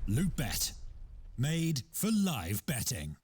LootBet, made for live betting.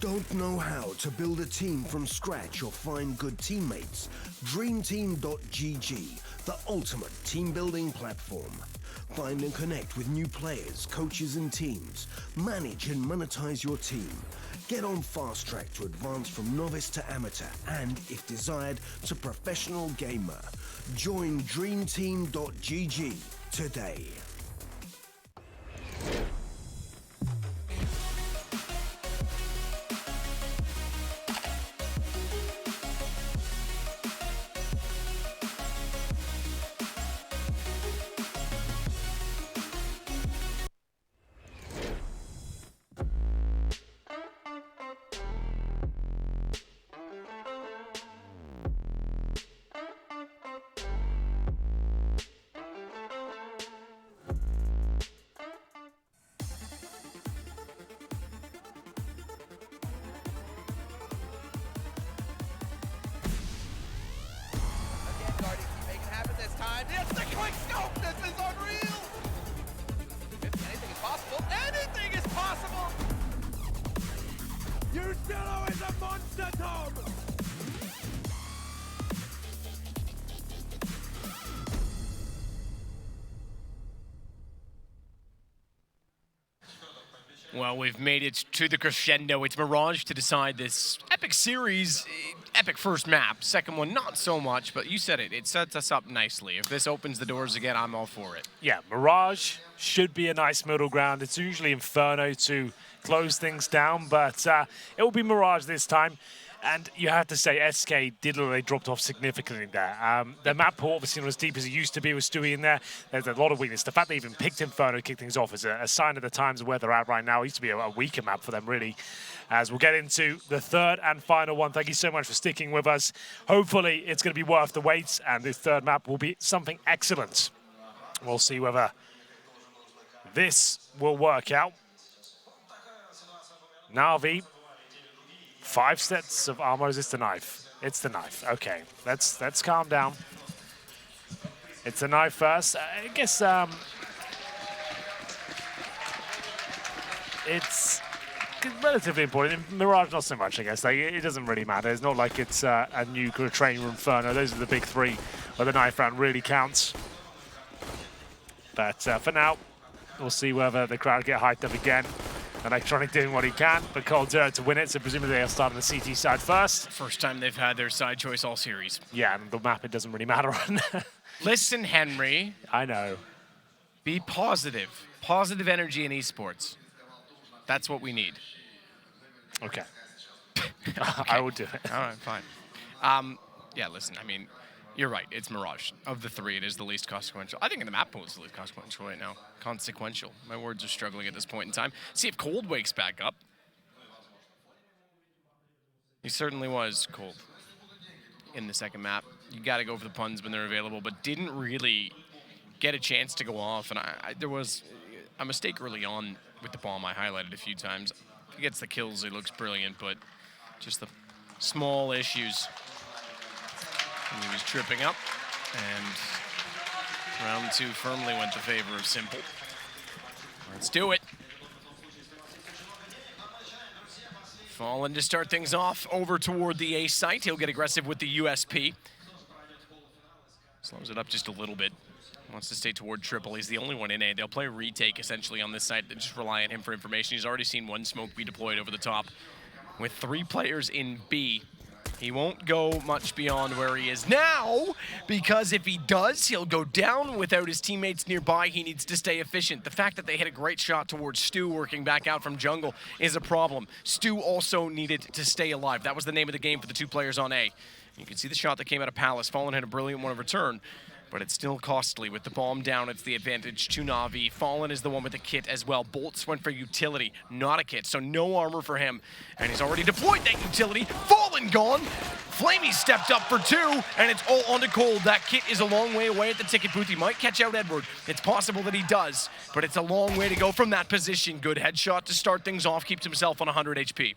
Don't know how to build a team from scratch or find good teammates? DreamTeam.gg, the ultimate team building platform. Find and connect with new players, coaches and teams. Manage and monetize your team. Get on fast track to advance from novice to amateur and, if desired, to professional gamer. Join DreamTeam.gg today. It's the quick scope! This is unreal! Anything is possible. Anything is possible! Ustello is a monster, Tom! Well, we've made it to the crescendo. It's Mirage to decide this epic series. Epic first map. Second one, not so much, but you said it. It sets us up nicely. If this opens the doors again, I'm all for it. Yeah, Mirage should be a nice middle ground. It's usually Inferno to close things down, but it will be Mirage this time. And you have to say, SK they dropped off significantly there. The map pool obviously not as deep as it used to be with Stewie in there. There's a lot of weakness. The fact they even picked Inferno to kick things off is a sign of the times of where they're at right now. It used to be a weaker map for them, really. As we'll get into the third and final one. Thank you so much for sticking with us. Hopefully, it's going to be worth the wait, and this third map will be something excellent. We'll see whether this will work out. Navi. 5 sets of armor. Is this the knife? It's the knife. Okay, let's calm down. It's the knife first. I guess it's relatively important. In Mirage, not so much, I guess. Like, it doesn't really matter. It's not like it's a new training room Inferno. Those are the big three where the knife round really counts. But for now, we'll see whether the crowd get hyped up again. Electronic doing what he can, but Cold Dirt to win it, so presumably they'll start on the CT side first. First time they've had their side choice all series. Yeah, and the map, it doesn't really matter on that. Listen, Henry. I know. Be positive. Positive energy in esports. That's what we need. Okay. Okay. I will do it. All right, fine. Yeah, listen, I mean, you're right. It's Mirage. Of the three, it is the least consequential. I think in the map pool, it's the least consequential right now. Consequential. My words are struggling at this point in time. See if Cold wakes back up. He certainly was cold in the second map. You got to go for the puns when they're available, but didn't really get a chance to go off. And there was a mistake early on with the bomb I highlighted a few times. If he gets the kills, it looks brilliant, but just the small issues. And he was tripping up, and round 2 firmly went in favor of Simple. Let's do it. Fallen to start things off over toward the A site. He'll get aggressive with the USP. Slows it up just a little bit. Wants to stay toward triple. He's the only one in A. They'll play retake essentially on this side. They just rely on him for information. He's already seen one smoke be deployed over the top. With 3 players in B, he won't go much beyond where he is now, because if he does, he'll go down without his teammates nearby. He needs to stay efficient. The fact that they hit a great shot towards Stu working back out from jungle is a problem. Stu also needed to stay alive. That was the name of the game for the 2 players on A. You can see the shot that came out of Palace. Fallen had a brilliant one of return, but it's still costly. With the bomb down, it's the advantage to Navi. Fallen is the one with the kit as well. Bolts went for utility, not a kit, so no armor for him. And he's already deployed that utility. Fallen gone. Flamey stepped up for 2, and it's all onto Cold. That kit is a long way away at the ticket booth. He might catch out Edward. It's possible that he does, but it's a long way to go from that position. Good headshot to start things off, keeps himself on 100 HP.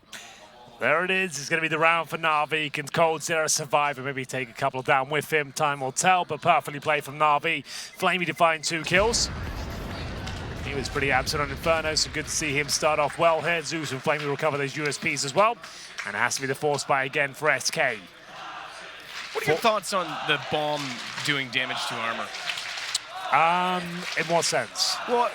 There it is. It's going to be the round for Navi. Can coldzera survive and maybe take a couple down with him? Time will tell, but perfectly played from Navi. Flamey to find 2 kills. He was pretty absent on Inferno, so good to see him start off well here. Zeus and Flamey recover those USPs as well. And it has to be the force buy again for SK. What are your thoughts on the bomb doing damage to armor? In what sense? Well,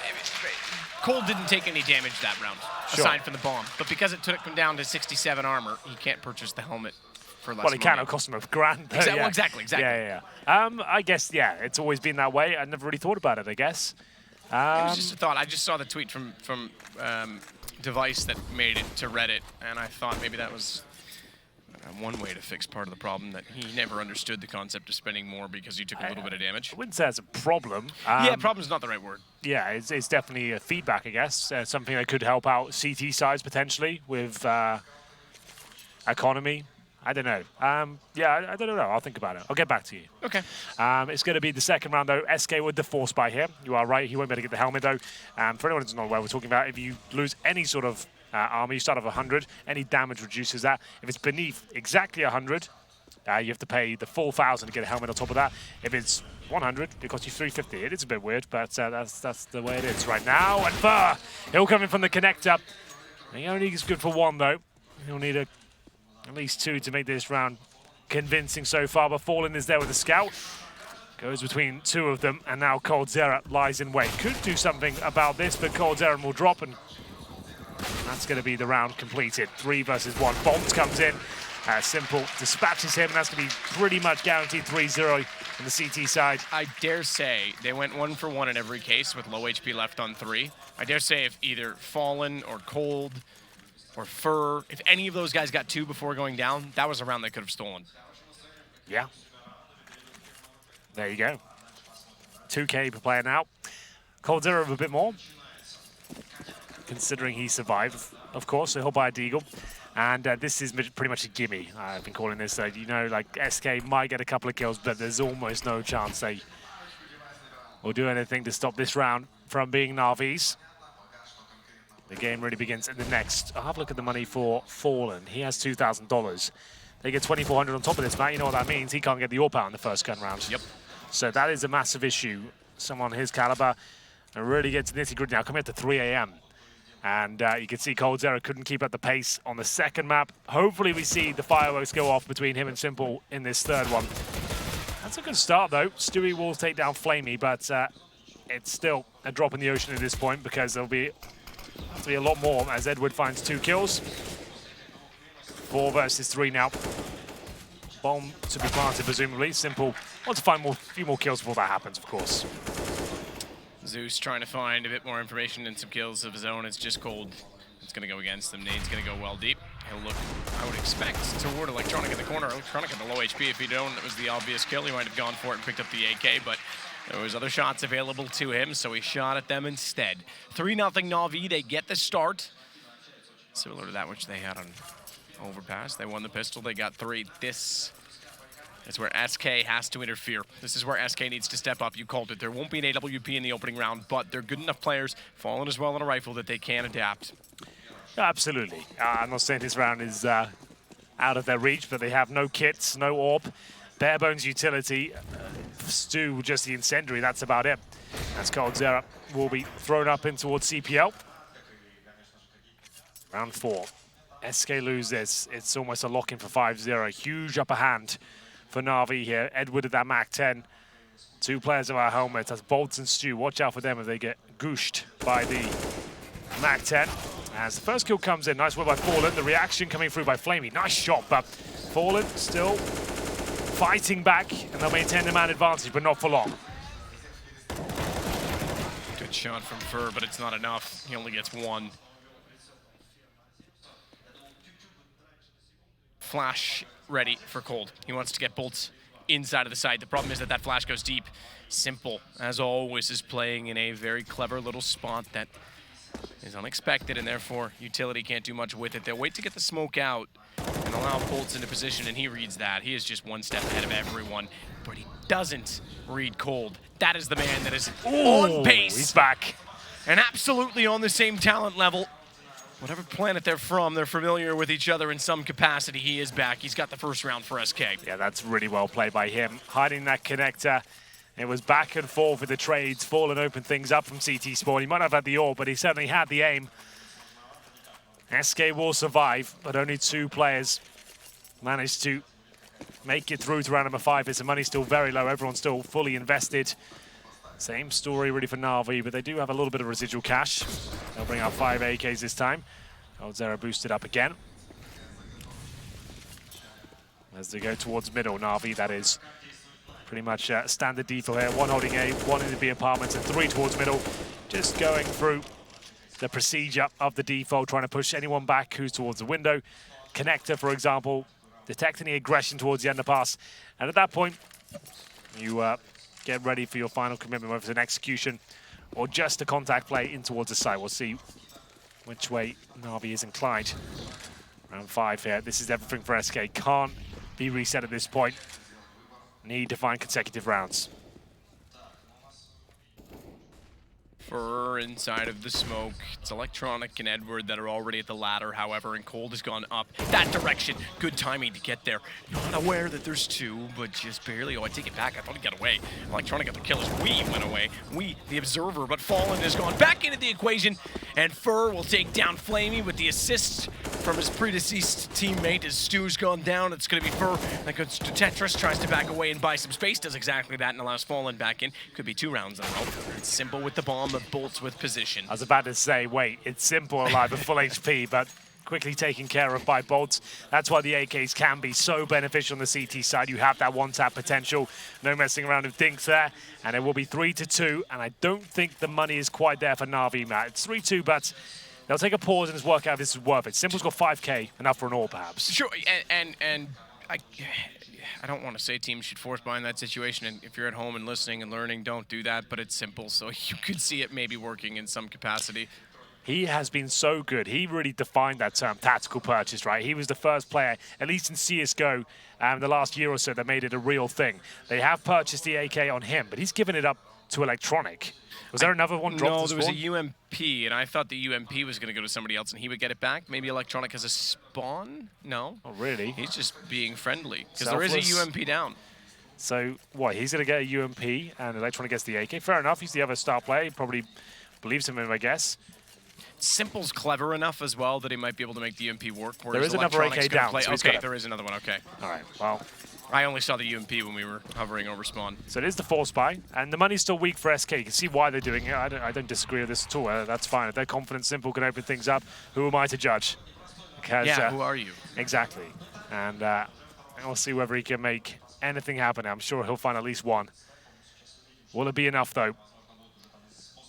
Cold didn't take any damage that round, Sure. aside from the bomb. But because it took him down to 67 armor, he can't purchase the helmet for less Well, it can. money. It'll cost him $1,000. Exactly, Yeah. exactly. Yeah. I guess, yeah, it's always been that way. I never really thought about it, I guess. It was just a thought. I just saw the tweet from Device that made it to Reddit, and I thought maybe that was one way to fix part of the problem, that he never understood the concept of spending more because he took a little bit of damage. I wouldn't say it's a problem. Yeah, problem's not the right word. Yeah, it's definitely a feedback, I guess. Something that could help out CT sides potentially with economy. I don't know. Yeah, I don't know. I'll think about it. I'll get back to you. Okay. It's going to be the second round, though. SK with the force buy here. You are right. He won't be able to get the helmet, though. For anyone who's not aware, we're talking about if you lose any sort of armor, you start off 100. Any damage reduces that. If it's beneath exactly 100, you have to pay the full 1,000 to get a helmet on top of that. If it's 100, it costs you 350. It is a bit weird, but that's the way it is right now. And Fur, he'll come in from the connector. He only is good for 1, though. He'll need at least 2 to make this round convincing so far, but Fallen is there with the scout. Goes between 2 of them, and now coldzera lies in wait. Could do something about this, but coldzera will drop, and that's going to be the round completed. 3 versus 1. Bombs comes in. Simple dispatches him, and that's going to be pretty much guaranteed 3-0 on the CT side. I dare say they went 1 for 1 in every case with low HP left on 3. I dare say if either Fallen or Cold or Fur, if any of those guys got 2 before going down, that was a round they could have stolen. Yeah. There you go. 2K per player now. coldzera a bit more, considering he survived, of course, so he'll buy a deagle. And this is pretty much a gimme. I've been calling this, you know, like SK might get a couple of kills, but there's almost no chance they will do anything to stop this round from being Navi's. The game really begins in the next. I'll have a look at the money for Fallen. He has $2,000. They get 2,400 on top of this, Matt. You know what that means? He can't get the AWP out in the first gun round. Yep. So that is a massive issue. Someone his caliber and really get to nitty-gritty now. Coming up to 3 a.m. And you can see coldzera couldn't keep up the pace on the second map. Hopefully we see the fireworks go off between him and Simple in this third one. That's a good start, though. Stewie will take down Flamey, but it's still a drop in the ocean at this point because there'll be have to be a lot more as Edward finds 2 kills. 4 versus 3 now. Bomb to be planted, presumably. Simple wants to find a few more kills before that happens, of course. Zeus trying to find a bit more information and some kills of his own. It's just Cold. It's going to go against them. Nade's going to go well deep. He'll look, I would expect, toward Electronic in the corner. Electronic at the low HP. If he'd known that was the obvious kill, he might have gone for it and picked up the AK, but there was other shots available to him, so he shot at them instead. 3-0 Navi. They get the start. Similar to that which they had on Overpass. They won the pistol. They got 3. This is where SK has to interfere. This is where SK needs to step up. You called it. There won't be an AWP in the opening round, but they're good enough players, Fallen as well on a rifle, that they can adapt. Absolutely. I'm not saying this round is out of their reach, but they have no kits, no AWP, bare bones utility. Stu, just the incendiary, that's about it. As coldzera will be thrown up in towards CPL. Round 4. SK lose this. It's almost a lock-in for 5-0. Huge upper hand for Navi here. Edward at that MAC-10. 2 players of our helmets. That's Bolts and Stu. Watch out for them if they get gooshed by the MAC-10. As the first kill comes in, nice work by Fallen. The reaction coming through by Flamey. Nice shot, but Fallen still fighting back, and they'll maintain the man advantage, but not for long. Good shot from Fur, but it's not enough. He only gets 1. Flash ready for Cold. He wants to get Bolts inside of the site. The problem is that that flash goes deep. Simple, as always, is playing in a very clever little spot that is unexpected, and therefore utility can't do much with it. They'll wait to get the smoke out and allow Bolts into position, and he reads that. He is just one step ahead of everyone, but he doesn't read Cold. That is the man that is on pace. He's back. And absolutely on the same talent level. Whatever planet they're from, they're familiar with each other in some capacity. He is back. He's got the first round for SK. Yeah, that's really well played by him. Hiding that connector. It was back and forth with the trades. Fallen opened things up from CT Spawn. He might not have had the ore, but he certainly had the aim. SK will survive, but only 2 players managed to make it through to round number 5. It's the money's still very low. Everyone's still fully invested. Same story really for Navi, but they do have a little bit of residual cash. They'll bring out 5 AKs this time. Zera boosted up again. As they go towards middle, Navi, that is pretty much standard default here. 1 holding A, 1 in the B apartments, and 3 towards middle. Just going through the procedure of the default, trying to push anyone back who's towards the window. Connector, for example, detect any aggression towards the underpass. And at that point, you get ready for your final commitment, whether it's an execution or just a contact play in towards the site. We'll see which way Navi is inclined. Round 5 here. This is everything for SK. Can't be reset at this point. Need to find consecutive rounds. Fur inside of the smoke. It's Electronic and Edward that are already at the ladder, however, and Cold has gone up that direction. Good timing to get there. Not aware that there's 2, but just barely. Oh, I take it back. I thought he got away. Electronic got the kill as We went away. We, the observer, but Fallen has gone back into the equation, and Fur will take down Flamey with the assist from his predeceased teammate as Stu's gone down. It's going to be Fur that goes to Tetris, tries to back away and buy some space, does exactly that and allows Fallen back in. Could be 2 rounds in a row. It's Simple with the bomb, but Bolts with position. I was about to say, wait, it's Simple alive with full HP, but quickly taken care of by Bolts. That's why the AKs can be so beneficial on the CT side. You have that one-tap potential. No messing around with Dinks there. And it will be 3-2, and I don't think the money is quite there for Navi, Matt. It's 3-2, but they'll take a pause and just work out if this is worth it. Simple's got 5K, enough for an all, perhaps. Sure, and I don't want to say teams should force buy in that situation, and if you're at home and listening and learning, don't do that, but it's Simple, so you could see it maybe working in some capacity. He has been so good. He really defined that term, tactical purchase, right? He was the first player, at least in CSGO, the last year or so, that made it a real thing. They have purchased the AK on him, but he's given it up to Electronic. Was there another one dropped? No, there was a UMP, and I thought the UMP was going to go to somebody else, and he would get it back. Maybe Electronic has a spawn? No. Oh, really? He's just being friendly, because there is a UMP down. So, what, he's going to get a UMP, and Electronic gets the AK? Fair enough, he's the other star player. He probably believes him in, I guess. Simple's clever enough as well that he might be able to make the UMP work. There is another AK down. So okay, there is another one, okay. All right, well. I only saw the UMP when we were hovering over spawn. So it is the force buy, and the money's still weak for SK. You can see why they're doing it. I don't disagree with this at all. That's fine. If they're confident Simple can open things up, who am I to judge? Because, yeah, who are you? Exactly. And we'll see whether he can make anything happen. I'm sure he'll find at least one. Will it be enough, though?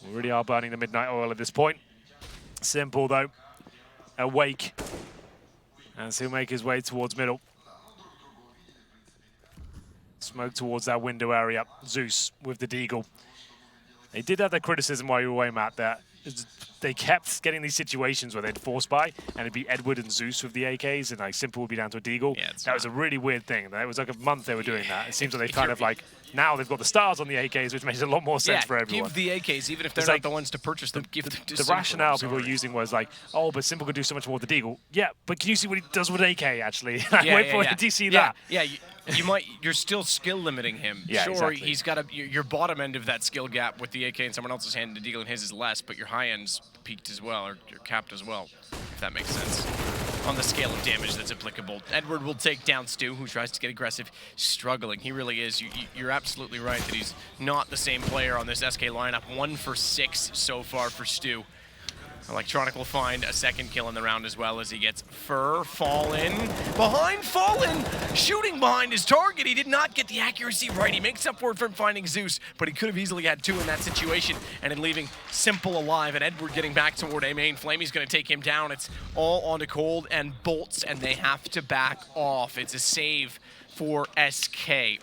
We really are burning the midnight oil at this point. Simple, though, awake, as he'll make his way towards middle. Smoke towards that window area. Zeus with the deagle. They did have that criticism while you were away, Matt, that they kept getting these situations where they'd force buy, and it'd be Edward and Zeus with the AKs, and like Simple would be down to a deagle. Yeah, that was a really weird thing. It was like a month they were doing that. It seems like they kind of like, now they've got the stars on the AKs, which makes a lot more sense for everyone. Give the AKs, even if they're not the ones to purchase them, give them to the rationale people were using was like, oh, but Simple could do so much more with the deagle. Yeah, but can you see what he does with AK, actually? Do you see that? Yeah, you're still skill limiting him. Yeah, sure, exactly. He's got your bottom end of that skill gap with the AK in someone else's hand, and the deagle in his is less, but your high end's peaked as well, or you're capped as well, if that makes sense. On the scale of damage that's applicable. Edward will take down Stu, who tries to get aggressive, struggling. He really is. You're absolutely right that he's not the same player on this SK lineup. 1 for 6 so far for Stu. Electronic will find a second kill in the round as well as he gets Fur, Fallen, behind Fallen, shooting behind his target. He did not get the accuracy right. He makes up for it from finding Zeus, but he could have easily had 2 in that situation, and in leaving Simple alive, and Edward getting back toward A main. Flamey's going to take him down. It's all onto Cold and Bolts, and they have to back off. It's a save for SK.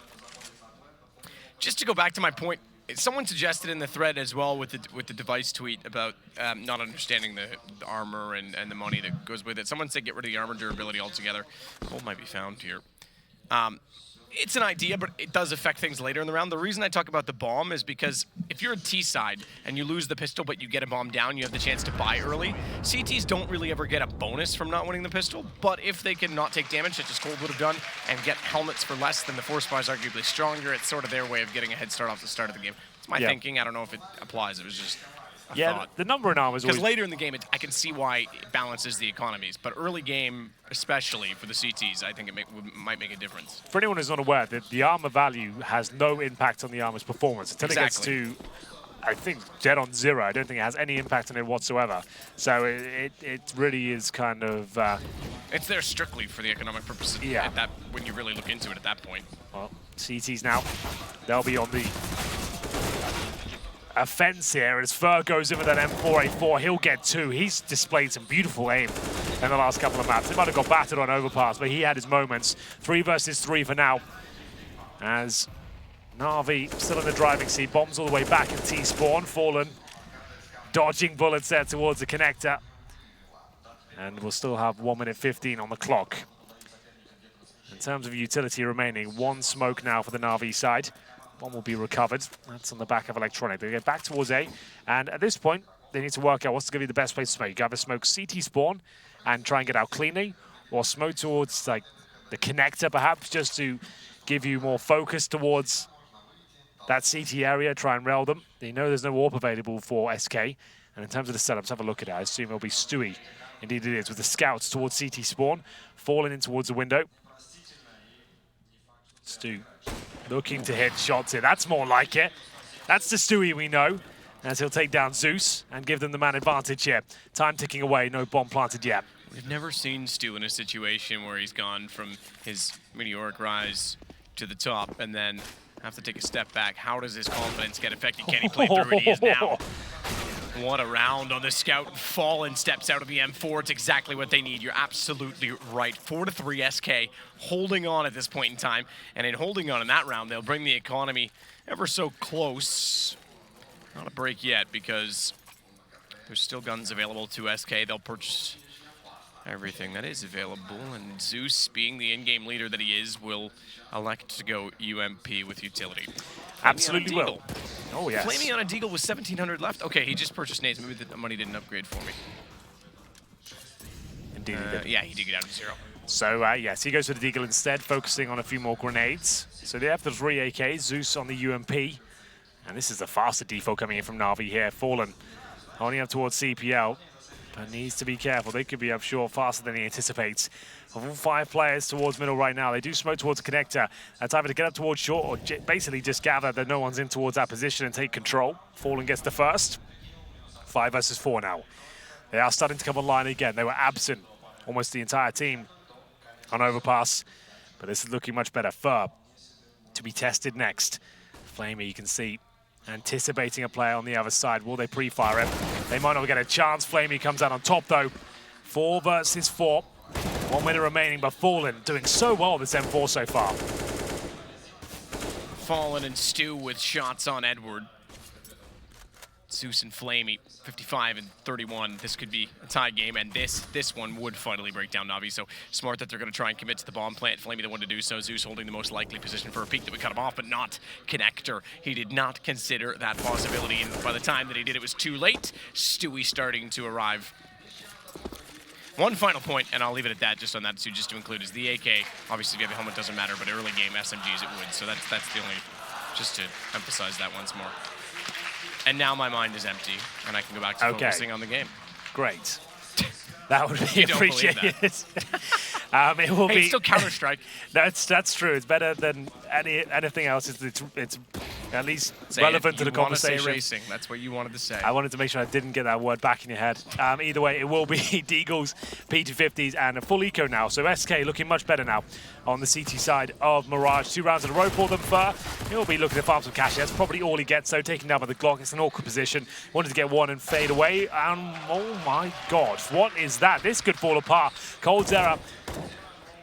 just to go back to my point, someone suggested in the thread as well with the device tweet about not understanding the armor and the money that goes with it. Someone said get rid of the armor durability altogether. Gold might be found here. It's an idea, but it does affect things later in the round. The reason I talk about the bomb is because if you're a T side and you lose the pistol but you get a bomb down, you have the chance to buy early. CTs don't really ever get a bonus from not winning the pistol, but if they can not take damage, such as Cold would have done, and get helmets for less than the Force Spy is arguably stronger, it's sort of their way of getting a head start off the start of the game. It's my thinking. I don't know if it applies. It was just a thought. The number in armor is because always... later in the game, I can see why it balances the economies, but early game, especially for the CTs, I think it might make a difference. For anyone who's not aware, the armor value has no impact on the armor's performance until it gets to, I think, dead on 0. I don't think it has any impact on it whatsoever. So it really is kind of... it's there strictly for the economic purposes when you really look into it at that point. Well, CTs now, they'll be on the offense here as Fur goes in with that M4A4. He'll get 2. He's displayed some beautiful aim in the last couple of maps. He might have got battered on overpass, but he had his moments. 3 versus 3 for now. As Na'Vi still in the driving seat, bombs all the way back in T-spawn. Fallen dodging bullets there towards the connector. And we'll still have 1 minute 15 on the clock. In terms of utility remaining, 1 smoke now for the Na'Vi side. One will be recovered. That's on the back of Electronic. They get back towards A, and at this point, they need to work out what's going to be the best place to smoke. You either smoke CT spawn and try and get out cleanly, or smoke towards like the connector, perhaps, just to give you more focus towards that CT area, try and rail them. They know there's no warp available for SK, and in terms of the setups, have a look at it. I assume it'll be Stewie. Indeed it is, with the scouts towards CT spawn, falling in towards the window. Stu looking to hit shots here. That's more like it. That's the Stewie we know, as he'll take down Zeus and give them the man advantage here. Time ticking away, no bomb planted yet. We've never seen Stu in a situation where he's gone from his meteoric rise to the top and then have to take a step back. How does his confidence get affected? Can he play through it? He is now. What a round on the scout. Fallen steps out of the M4. It's exactly what they need. You're absolutely right. 4-3 SK holding on at this point in time. And in holding on in that round, they'll bring the economy ever so close. Not a break yet because there's still guns available to SK. They'll purchase everything that is available. And Zeus, being the in-game leader that he is, will elect to go UMP with utility. Absolutely will. Oh, yes. Flaming on a Deagle with 1,700 left. Okay, he just purchased nades. Maybe the money didn't upgrade for me. Indeed he did. Yeah, he did get out of 0. So, yes, he goes for the Deagle instead, focusing on a few more grenades. So they have the 3 AK, Zeus on the UMP. And this is the faster defo coming in from Na'Vi here. Fallen holding up towards CPL, but needs to be careful. They could be up short faster than he anticipates. Of all 5 players towards middle right now, they do smoke towards the connector. That's either to get up towards short or basically just gather that no one's in towards that position and take control. Fallen gets the first. 5 versus 4 now. They are starting to come online again. They were absent almost the entire team on overpass, but this is looking much better. Fur to be tested next. Flamey, you can see, anticipating a player on the other side. Will they pre-fire him? They might not get a chance. Flamey comes out on top though. 4 versus 4. 1 minute remaining, but Fallen doing so well this M4 so far. Fallen and Stu with shots on Edward. Zeus and Flamey, 55 and 31. This could be a tie game, and this one would finally break down Navi. So smart that they're going to try and commit to the bomb plant. Flamey the one to do so. Zeus holding the most likely position for a peek that would cut him off, but not Connector. He did not consider that possibility, and by the time that he did, it was too late. Stewie starting to arrive. One final point, and I'll leave it at that, just on that too, just to include, is the AK. Obviously, if you have a helmet, doesn't matter, but early game SMGs, it would. So that's the only, just to emphasize that once more. And now my mind is empty, and I can go back to focusing on the game. Great. That would be appreciated. It will be. It's still Counter-Strike. That's true. It's better than anything else. It's at least relevant to the conversation. You want to say racing. That's what you wanted to say. I wanted to make sure I didn't get that word back in your head. Either way, it will be Deagles, P250s, and a full eco now. So SK looking much better now on the CT side of Mirage. 2 rounds in a row for them. Fur, he'll be looking to farm some cash. That's probably all he gets, though, taking down by the Glock. It's an awkward position. Wanted to get one and fade away. And oh my God, what is that? This could fall apart. Cold's error.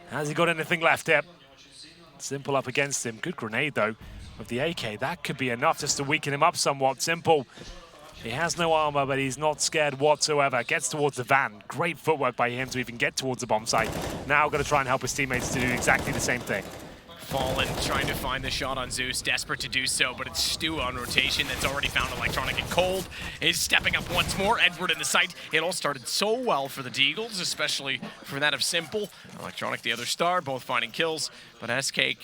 Has he got anything left here? Simple up against him. Good grenade, though. with the AK. That could be enough just to weaken him up somewhat. Simple. He has no armor, but he's not scared whatsoever. Gets towards the van. Great footwork by him to even get towards the bomb site. Now got to try and help his teammates to do exactly the same thing. Fallen trying to find the shot on Zeus, desperate to do so, but it's Stu on rotation that's already found Electronic, and Cold is stepping up once more. Edward in the site. It all started so well for the Deagles, especially for that of Simple. Electronic, the other star, both finding kills, but SK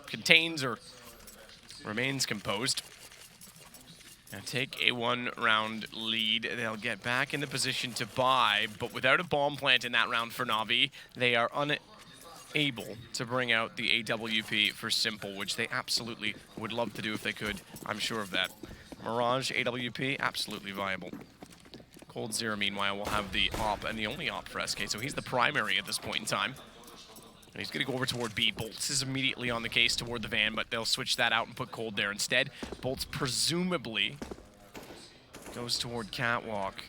contains or remains composed. And take a one-round lead. They'll get back into position to buy, but without a bomb plant in that round for Navi, they are unable to bring out the AWP for Simple, which they absolutely would love to do if they could. I'm sure of that. Mirage, AWP, absolutely viable. coldzera, meanwhile, will have the op, and the only op for SK, so he's the primary at this point in time. And he's going to go over toward B. Bolts is immediately on the case toward the van, but they'll switch that out and put Cold there instead. Bolts presumably goes toward Catwalk.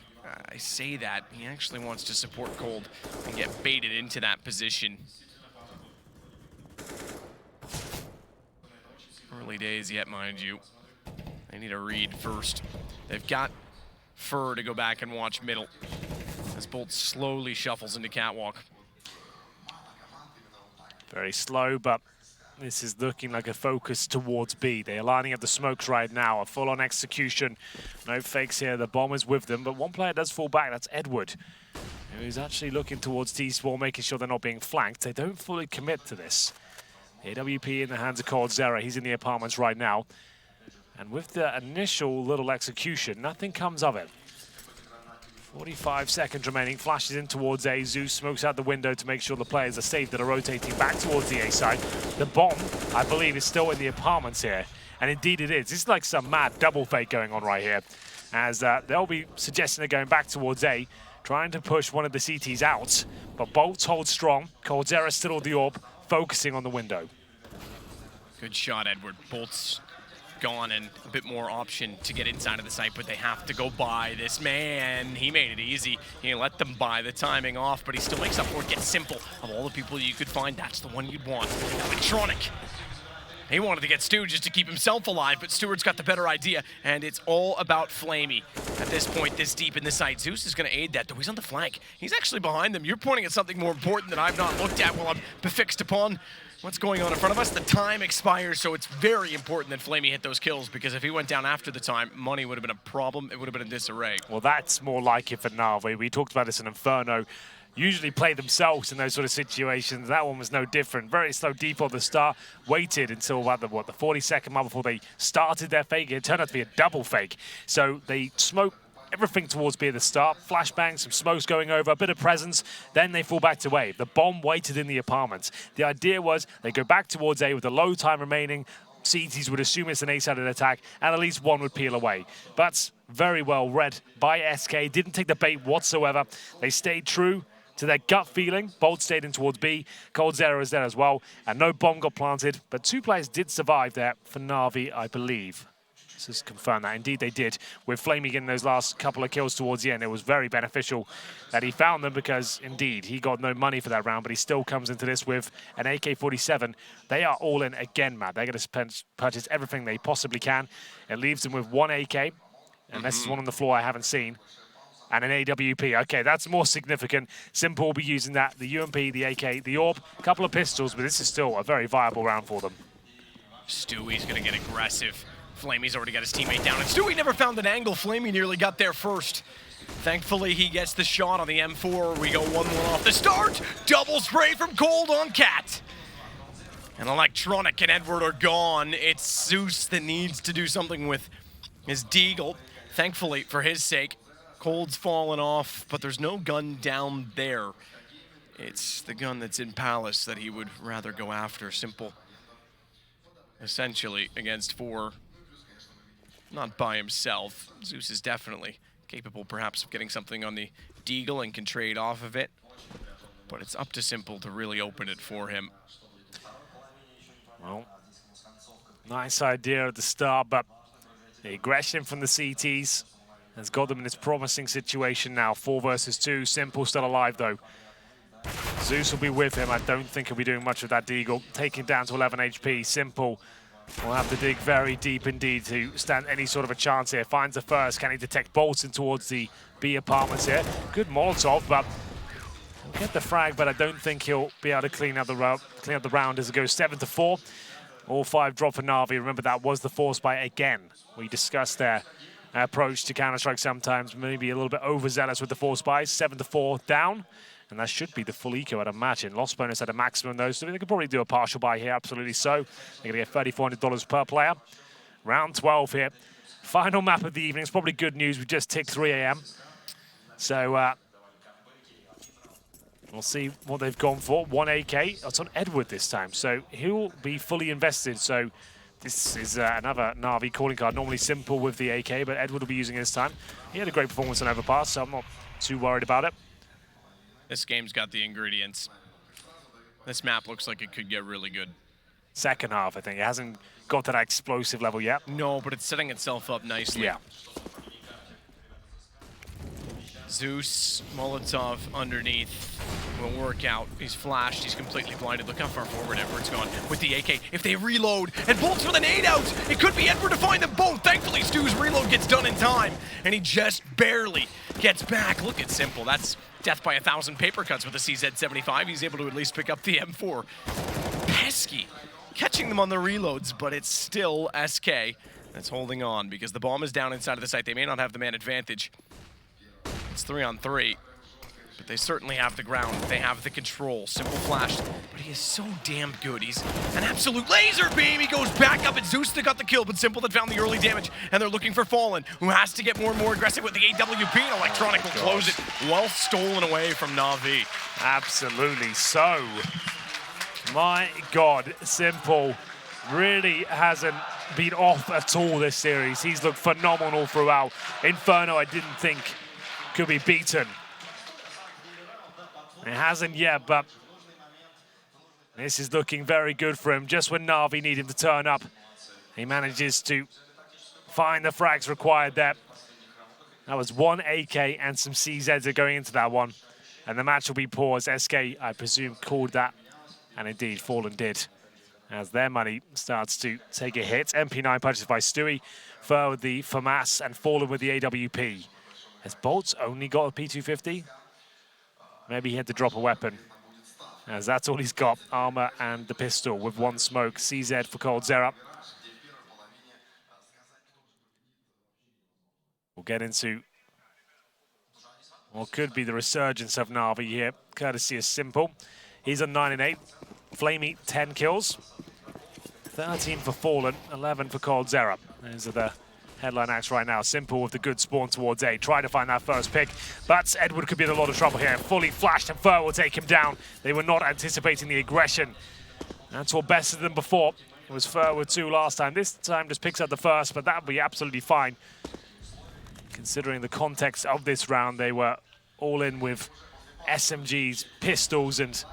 I say that. He actually wants to support Cold and get baited into that position. Early days yet, mind you. They need a read first. They've got Fur to go back and watch middle as Bolt slowly shuffles into Catwalk. Very slow, but this is looking like a focus towards B. They are lining up the smokes right now, a full-on execution. No fakes here, the bomb is with them, but one player does fall back, that's Edward, who's actually looking towards T-Spawn, making sure they're not being flanked. They don't fully commit to this. AWP in the hands of coldzera, he's in the apartments right now. And with the initial little execution, nothing comes of it. 45 seconds remaining, flashes in towards A. Zeus smokes out the window to make sure the players are safe that are rotating back towards the A side. The bomb, I believe, is still in the apartments here. And indeed it is. This is like some mad double fake going on right here. As they'll be suggesting they're going back towards A, trying to push one of the CTs out. But Bolts hold strong. coldzera still on the orb, focusing on the window. Good shot, Edward. Bolts gone and a bit more option to get inside of the site, but they have to go by this man. He made it easy. He let them buy the timing off, but he still makes up for it. Gets Simple. Of all the people you could find, that's the one you'd want. Electronic. He wanted to get Stu just to keep himself alive, but Stewart's got the better idea, and it's all about Flamey. At this point, this deep in the site, Zeus is going to aid that, though he's on the flank. He's actually behind them. You're pointing at something more important that I've not looked at while I'm befixed upon what's going on in front of us. The time expires, so it's very important that Flamey hit those kills, because if he went down after the time, money would have been a problem. It would have been a disarray. Well, that's more like it for Navi. We talked about this in Inferno. Usually play themselves in those sort of situations. That one was no different. Very slow deep on the start. Waited until about the 40-second mark before they started their fake. It turned out to be a double fake. So they smoked everything towards B at the start. Flashbang, some smokes going over, a bit of presence. Then they fall back to A. The bomb waited in the apartments. The idea was they go back towards A with a low time remaining. CTs would assume it's an A-sided attack, and at least one would peel away. But very well read by SK. Didn't take the bait whatsoever. They stayed true to their gut feeling. Bolt stayed in towards B. coldzera is there as well. And no bomb got planted. But two players did survive there for Navi, I believe. Let's just confirm that. Indeed, they did. With Flamey getting those last couple of kills towards the end, it was very beneficial that he found them, because, indeed, he got no money for that round, but he still comes into this with an AK-47. They are all in again, Matt. They're going to purchase everything they possibly can. It leaves them with one AK, and this is one on the floor I haven't seen. And an AWP. Okay, that's more significant. Simple will be using that. The UMP, the AK, the AWP, a couple of pistols, but this is still a very viable round for them. Stewie's going to get aggressive. Flamey's already got his teammate down, and Stewie never found an angle. Flamey nearly got there first. Thankfully, he gets the shot on the M4. We go 1-1 off the start. Double spray from Cold on Cat. And Electronic and Edward are gone. It's Zeus that needs to do something with his Deagle. Thankfully, for his sake, Cold's fallen off, but there's no gun down there. It's the gun that's in Palace that he would rather go after. Simple, essentially, against 4. Not by himself. Zeus is definitely capable, perhaps, of getting something on the Deagle and can trade off of it. But it's up to Simple to really open it for him. Well, nice idea at the start, but the aggression from the CTs has got them in this promising situation now. 4 versus 2. Simple still alive, though. Zeus will be with him. I don't think he'll be doing much with that Deagle. Taking down to 11 HP. Simple We'll have to dig very deep indeed to stand any sort of a chance here. Finds the first. Can he detect bolts in towards the B apartments here? Good Molotov, but he'll get the frag, but I don't think he'll be able to clean up the round as it goes 7-4. All 5 drop for Navi. Remember, that was the force buy again. We discussed their approach to Counter-Strike sometimes, maybe a little bit overzealous with the force buys. 7-4 down, and that should be the full eco, I'd imagine. Lost bonus at a maximum, though, so they could probably do a partial buy here, absolutely so. They're going to get $3,400 per player. Round 12 here. Final map of the evening. It's probably good news. We just ticked 3 a.m. So we'll see what they've gone for. 1 AK. It's on Edward this time, so he'll be fully invested. So this is another Navi calling card. Normally simple with the AK, but Edward will be using it this time. He had a great performance on Overpass, so I'm not too worried about it. This game's got the ingredients. This map looks like it could get really good. Second half, I think. It hasn't got to that explosive level yet. No, but it's setting itself up nicely. Yeah. Zeus, Molotov underneath will work out. He's flashed, he's completely blinded. Look how far forward Edward's gone with the AK. If they reload, and bolts for the nade out, it could be Edward to find them both. Thankfully, Stu's reload gets done in time, and he just barely gets back. Look at Simple, that's death by 1,000 paper cuts with the CZ75. He's able to at least pick up the M4. Pesky, catching them on the reloads, but it's still SK that's holding on because the bomb is down inside of the site. They may not have the man advantage. It's 3-on-3, but they certainly have the ground. They have the control. Simple flash, but he is so damn good. He's an absolute laser beam. He goes back up, and Zeus that got the kill, but Simple that found the early damage, and they're looking for Fallen, who has to get more and more aggressive with the AWP, and Electronic will close it. Well stolen away from Navi. Absolutely so. My God, Simple really hasn't been off at all this series. He's looked phenomenal throughout. Inferno, I didn't think could be beaten. It hasn't yet, but this is looking very good for him. Just when Navi need him to turn up, he manages to find the frags required there. That was 1 AK and some CZs are going into that one. And the match will be paused. SK, I presume, called that. And indeed, Fallen did. As their money starts to take a hit. MP9 purchased by Stewie. Fur with the FAMAS and Fallen with the AWP. Has Bolts only got a P250? Maybe he had to drop a weapon, as that's all he's got. Armor and the pistol with 1 smoke. CZ for coldzera. We'll get into what could be the resurgence of Navi here, courtesy of Simple. He's on 9-8. Flamey, 10 kills. 13 for Fallen, 11 for coldzera. Those are the headline acts right now. Simple with the good spawn towards A. Try to find that first pick, but Edward could be in a lot of trouble here. Fully flashed, and Fur will take him down. They were not anticipating the aggression. That's what bested them before. It was Fur with 2 last time. This time just picks up the first, but that would be absolutely fine. Considering the context of this round, they were all in with SMGs, pistols, and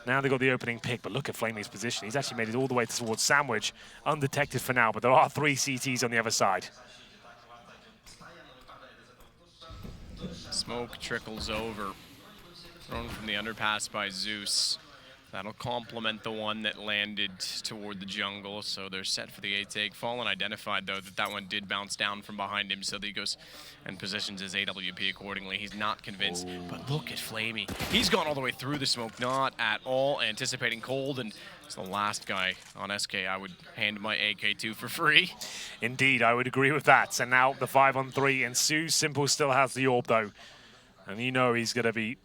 now they've got the opening pick. But look at Flamey's position. He's actually made it all the way towards Sandwich, undetected for now, but there are 3 CTs on the other side. Smoke trickles over. Thrown from the underpass by Zeus. That'll complement the one that landed toward the jungle, so they're set for the A take. Fallen identified, though, that one did bounce down from behind him, so that he goes and positions his AWP accordingly. He's not convinced, but look at Flamey. He's gone all the way through the smoke, not at all anticipating cold, and it's the last guy on SK I would hand my AK to for free. Indeed, I would agree with that. And now the 5-on-3 ensues. Simple still has the orb, though, and you know he's going to be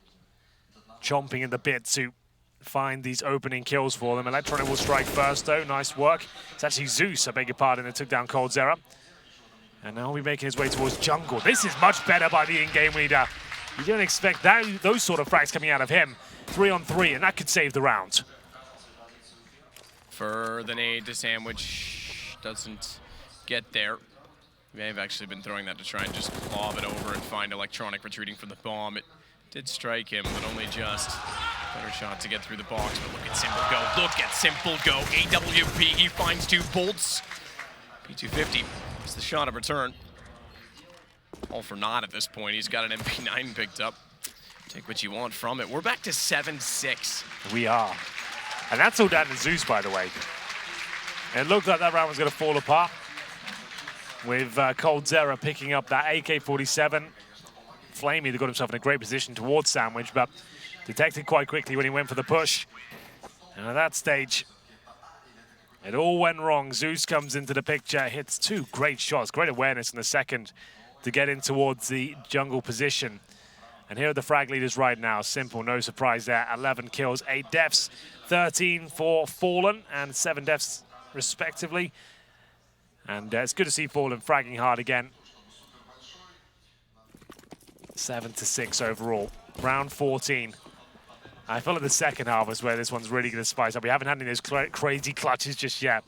chomping in the bit to find these opening kills for them. Electronic will strike first, though. Nice work. It's actually Zeus, I beg your pardon, that took down coldzera. And now we're making his way towards jungle. This is much better by the in-game leader. You don't expect those sort of frags coming out of him. 3-on-3, and that could save the round. For the nade to Sandwich, doesn't get there. May have actually been throwing that to try and just lob it over and find Electronic retreating from the bomb. It did strike him, but only just. Better shot to get through the box, but look at Simple go. Look at Simple go. AWP, he finds 2 bolts. P250 is the shot of return. All for naught at this point. He's got an MP9 picked up. Take what you want from it. We're back to 7-6. We are. And that's all down to Zeus, by the way. It looked like that round was going to fall apart with coldzera picking up that AK-47. Flamey got himself in a great position towards Sandwich, but detected quite quickly when he went for the push. And at that stage, it all went wrong. Zeus comes into the picture, hits 2 great shots, great awareness in the second to get in towards the jungle position. And here are the frag leaders right now. Simple, no surprise there. 11 kills, 8 deaths, 13 for Fallen, and 7 deaths respectively. And it's good to see Fallen fragging hard again. 7-6 overall. Round 14. I feel like the second half is where this one's really going to spice up. We haven't had any of those crazy clutches just yet.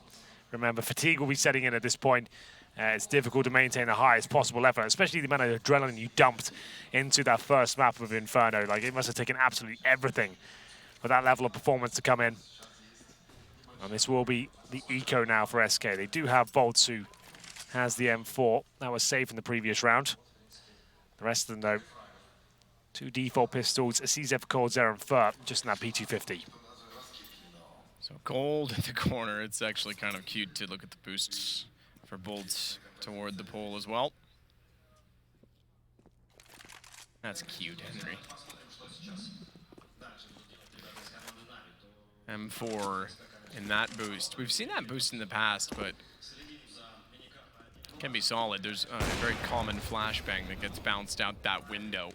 Remember, fatigue will be setting in at this point. It's difficult to maintain the highest possible effort, especially the amount of adrenaline you dumped into that first map of Inferno. Like, it must have taken absolutely everything for that level of performance to come in. And this will be the eco now for SK. They do have Boltz, who has the M4. That was safe in the previous round. The rest of them, though, 2 default pistols, a CZ for coldzera and Fur, just in that P250. So Gold in the corner. It's actually kind of cute to look at the boosts for Boltz toward the pole as well. That's cute, Henry. M4 in that boost. We've seen that boost in the past, but can be solid. There's a very common flashbang that gets bounced out that window.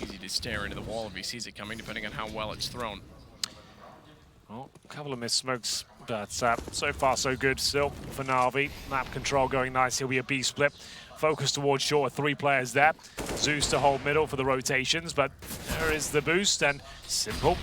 Easy to stare into the wall if he sees it coming, depending on how well it's thrown. Well, a couple of missed smokes, but so far so good still for Navi. Map control going nice. He'll be a B split. Focus towards short with 3 players there. Zeus to hold middle for the rotations, but there is the boost, and Simple.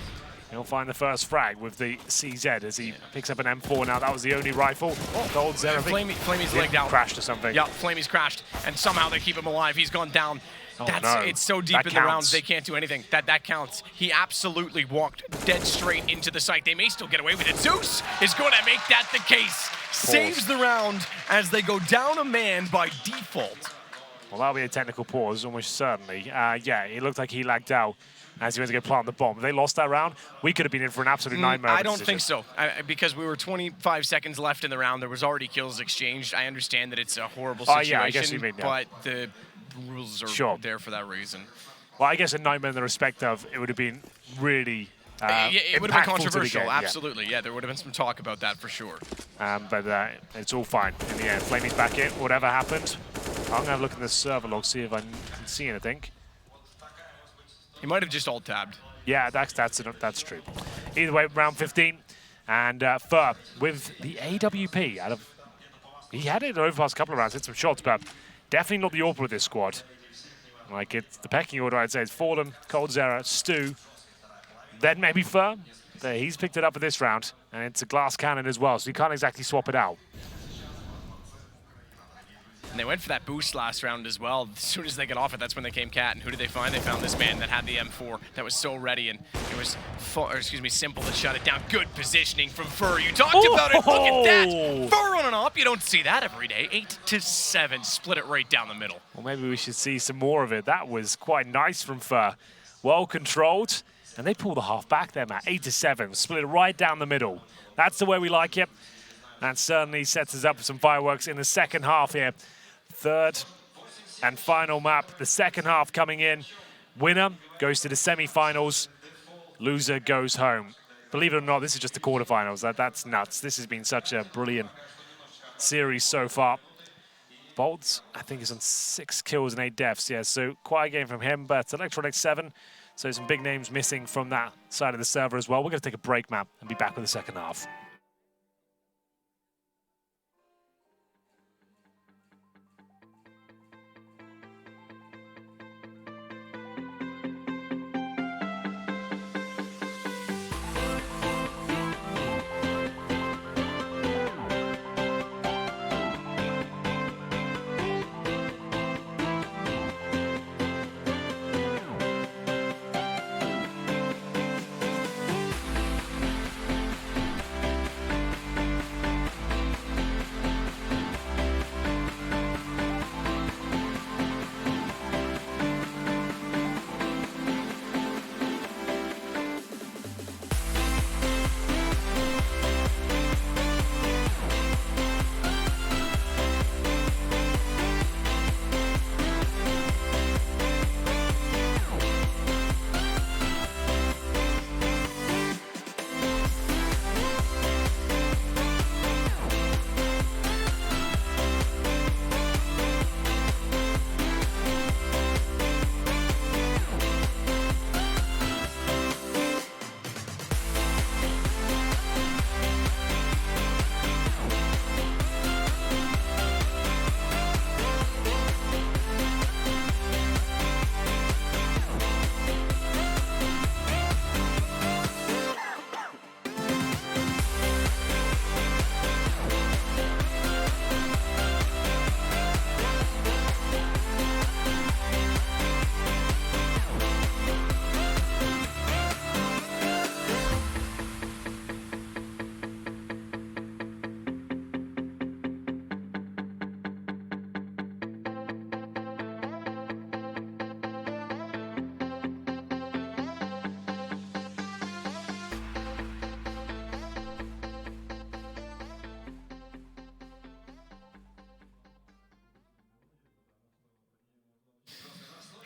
He'll find the first frag with the CZ as he picks up an M4 now. That was the only rifle. coldzera. Flamey's legged out. Crashed or something. Yeah, Flamey's crashed, and somehow they keep him alive. He's gone down. It's so deep in the rounds, they can't do anything. That counts. He absolutely walked dead straight into the site. They may still get away with it. Zeus is going to make that the case. Saves the round as they go down a man by default. Well, that'll be a technical pause, almost certainly. Yeah, it looked like he lagged out as he went to go plant the bomb. If they lost that round, we could have been in for an absolute nightmare. I don't think so, because we were 25 seconds left in the round. There was already kills exchanged. I understand that it's a horrible situation, yeah, I guess you mean, yeah. But the rules are there for that reason. Well, I guess a nightmare in the respect of it would have been really it would have been controversial, game, absolutely. Yeah, there would have been some talk about that for sure. But it's all fine in the end. Flamey's back in, whatever happened. I'm going to have a look in the server log, see if I can see anything. He might have just alt-tabbed. Yeah, that's true. Either way, round 15. And Fur with the AWP. He had it over the past couple of rounds, hit some shots, but definitely not the AWP of this squad. Like, it's the pecking order, I'd say, it's Fallen, coldzera, Stu, then maybe Fur. He's picked it up for this round, and it's a glass cannon as well, so you can't exactly swap it out. And they went for that boost last round as well. As soon as they get off it, that's when they came cat. And who did they find? They found this man that had the M4 that was so ready, and it was Simple to shut it down. Good positioning from Fur. You talked about it. Look at that. Fur running up. You don't see that every day. 8-7. Split it right down the middle. Well, maybe we should see some more of it. That was quite nice from Fur. Well controlled. And they pull the half back there, Matt. 8-7. Split it right down the middle. That's the way we like it. That certainly sets us up for some fireworks in the second half here. Third and final map, the second half coming in. Winner goes to the semi-finals. Loser goes home. Believe it or not, this is just the quarterfinals. That's nuts. This has been such a brilliant series so far. Boltz, I think, is on 6 kills and 8 deaths. Yeah, so quite a game from him, but Electronic 7. So some big names missing from that side of the server as well. We're going to take a break, map, and be back with the second half.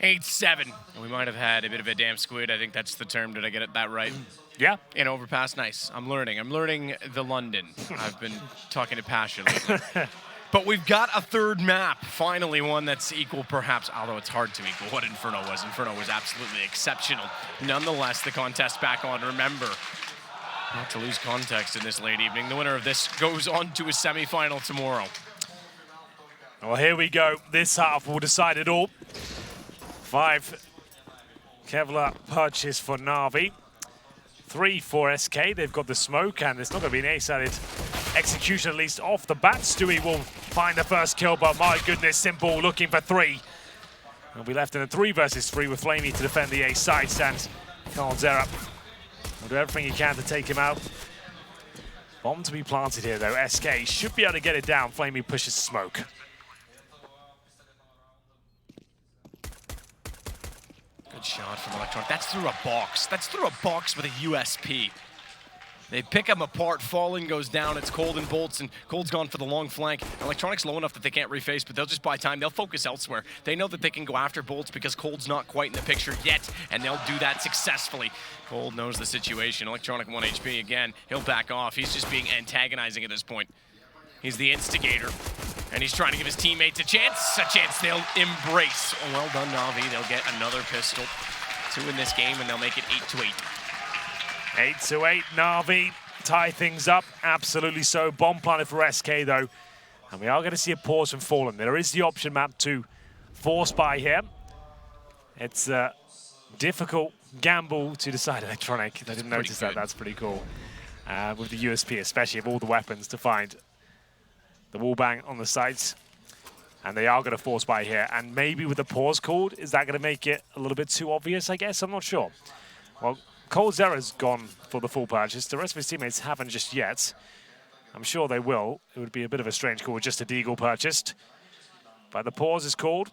8-7. We might have had a bit of a damn squid. I think that's the term. Did I get that right? Yeah. In overpass, nice. I'm learning. I'm learning the London. I've been talking to Pasha lately. But we've got a third map. Finally, one that's equal, perhaps, although it's hard to equal what Inferno was. Inferno was absolutely exceptional. Nonetheless, the contest back on. Remember, not to lose context in this late evening. The winner of this goes on to a semifinal tomorrow. Well, here we go. This half will decide it all. 5 Kevlar purchase for Navi. 3 for SK. They've got the smoke, and it's not going to be an ace-sided execution, at least off the bat. Stewie will find the first kill, but my goodness, Simple looking for 3. He'll be left in a 3 versus 3 with Flamey to defend the ace sites, and Carl Zera will do everything he can to take him out. Bomb to be planted here, though. SK should be able to get it down. Flamey pushes smoke. Good shot from Electronic. That's through a box. That's through a box with a USP. They pick him apart. Fallen goes down. It's Cold and Bolts, and Cold's gone for the long flank. Electronic's low enough that they can't reface, but they'll just buy time. They'll focus elsewhere. They know that they can go after Bolts because Cold's not quite in the picture yet, and they'll do that successfully. Cold knows the situation. Electronic 1 HP again. He'll back off. He's just being antagonizing at this point. He's the instigator, and he's trying to give his teammates a chance they'll embrace. Oh, well done, Navi. They'll get another pistol to win this game, and they'll make it 8-8. 8-8, Navi tie things up, absolutely so. Bomb planted for SK though, and we are going to see a pause from Fallen. There is the option map to force buy here. It's a difficult gamble to decide. Electronic, I didn't notice that, that's pretty cool. With the USP, especially of all the weapons, to find the wall bang on the sides. And they are going to force buy here, and maybe with the pause called, is that going to make it a little bit too obvious, I guess? I'm not sure. Well, Cold Zera's gone for the full purchase. The rest of his teammates haven't just yet. I'm sure they will. It would be a bit of a strange call, just a Deagle purchased. But the pause is called.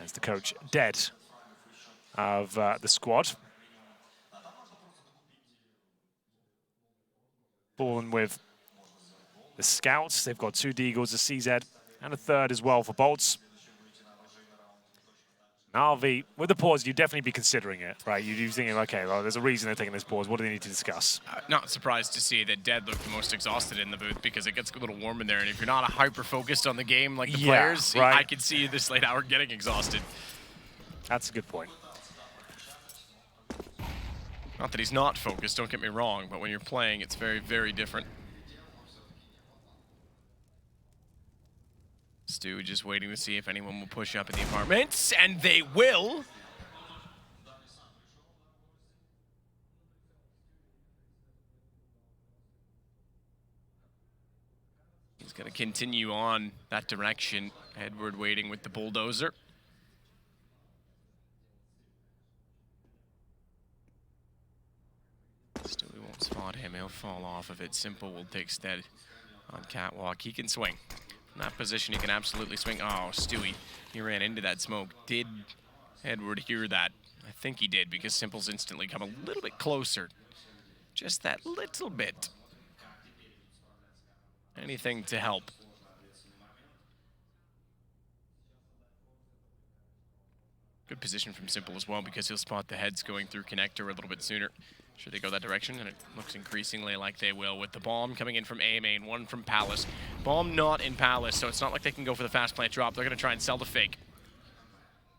As the coach dead of the squad. Fallen with the scouts. They've got 2 Deagles, a CZ, and a 3rd as well for Bolts. Navi, with the pause, you'd definitely be considering it, right? You'd be thinking, okay, well, there's a reason they're taking this pause. What do they need to discuss? Not surprised to see that Dead looked the most exhausted in the booth because it gets a little warm in there. And if you're not hyper-focused on the game like the players, right. I could see this late hour getting exhausted. That's a good point. Not that he's not focused, don't get me wrong, but when you're playing, it's very, very different. Stu just waiting to see if anyone will push up in the apartments, and they will. He's going to continue on that direction. Edward waiting with the bulldozer. Stu won't spot him. He'll fall off of it. Simple will take stead on catwalk. He can swing. In that position, he can absolutely swing. Oh, Stewie, he ran into that smoke. Did Edward hear that? I think he did, because Simple's instantly come a little bit closer. Just that little bit. Anything to help. Good position from Simple as well, because he'll spot the heads going through connector a little bit sooner. Should they go that direction? And it looks increasingly like they will, with the bomb coming in from A main, one from Palace. Bomb not in Palace, so it's not like they can go for the fast plant drop. They're going to try and sell the fake.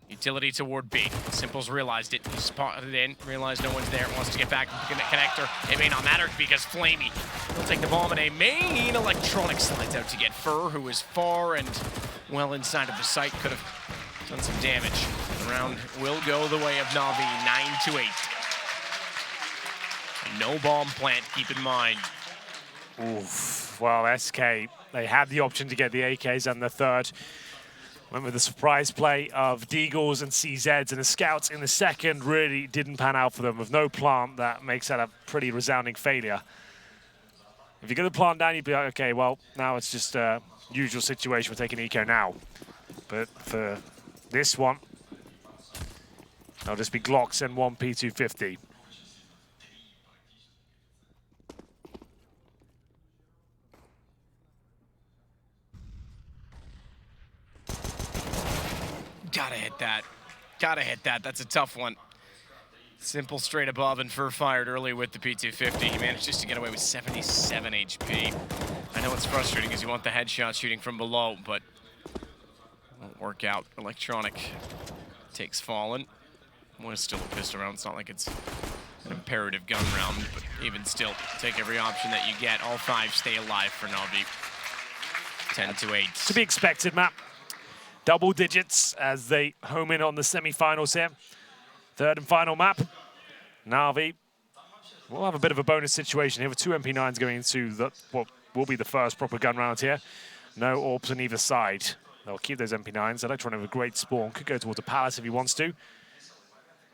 Utility toward B. Simple's realized it. He spotted it in, realized no one's there, wants to get back to the connector. It may not matter because Flamey will take the bomb, and A main. Electronic slides out to get Fur, who is far and well inside of the site. Could have done some damage. The round will go the way of Navi, 9-8. No bomb plant, keep in mind. Oof. Well, SK, they had the option to get the AKs and the 3rd. Went with the surprise play of Deagles and CZs, and the scouts in the 2nd really didn't pan out for them. With no plant, that makes that a pretty resounding failure. If you get the plant down, you'd be like, okay, well, now it's just a usual situation. We're taking eco now. But for this one, there'll just be Glocks and 1 P250. Gotta hit that. Gotta hit that. That's a tough one. Simple straight above and Fur fired early with the P250. He managed just to get away with 77 HP. I know it's frustrating because you want the headshot shooting from below, but won't work out. Electronic takes Fallen. Was still a pistol round. It's not like it's an imperative gun round, but even still, take every option that you get. All 5 stay alive for Navi. 10-8. To be expected, Matt. Double digits as they home in on the semi-finals here. Third and final map. Navi will have a bit of a bonus situation here with 2 MP9s going into what will be the first proper gun round here. No orbs on either side. They'll keep those MP9s. Electron have a great spawn. Could go towards the palace if he wants to.